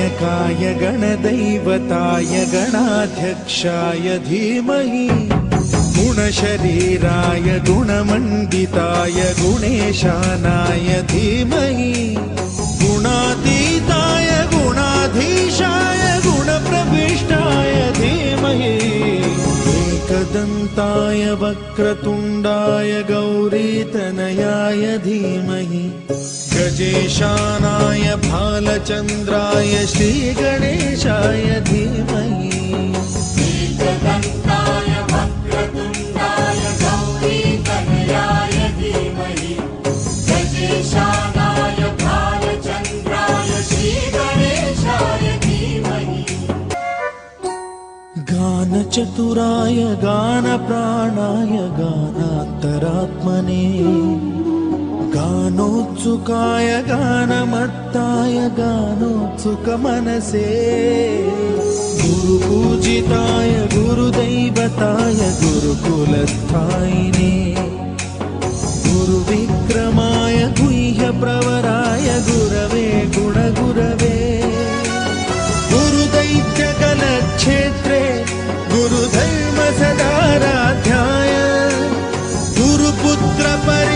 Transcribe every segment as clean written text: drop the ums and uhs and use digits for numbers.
गणनायकाय गणदैवताय गणाध्यक्षाय धीमहि गुणशरीराय गुणमण्डिताय गुणेशानाय धीमहि गुणातीताय गुणाधीशाय गुणप्रविष्टाय धीमहि एकदन्ताय वक्रतुण्डाय गौरीतनयाय धीमहि गजेशानाय भालचन्द्राय श्रीगणेशाय धीमहि एकदन्ताय वक्रतुण्डाय गौरीतनयाय धीमहि गजेशानाय भालचन्द्राय श्रीगणेशाय धीमहि गानचतुराय गानप्राणाय गानान्तरात्मने गानोत्सुकाय गानमत्ताय गानोत्सुकमनसे गुरुपूजिताय गुरुदैवताय गुरुकुलस्थायिने गुरुविक्रमाय गुह्यप्रवराय गुरवे गुणगुरवे गुरुदैत्यकलक्षेत्रे गुरुधर्मसदाराध्याय गुरुपुत्रपरित्रात्रे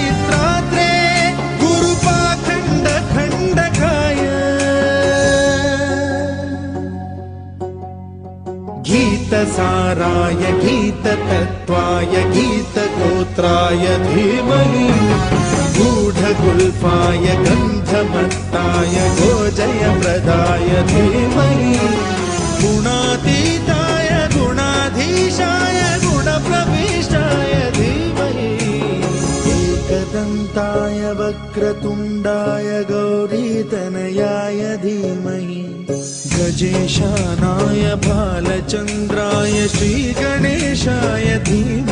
गीतसाराय गीततत्त्वाय गीतगोत्राय धीमहि गूढगुल्फाय गन्धमत्ताय गोजयप्रदाय धीमहि गुणातीताय गुणाधीशाय गुणप्रविष्टाय धीमहि एकदन्ताय वक्रतुण्डाय गौरीतनयाय धीमहि गजेशानाय भालचन्द्राय श्रीगणेशाय धीमहि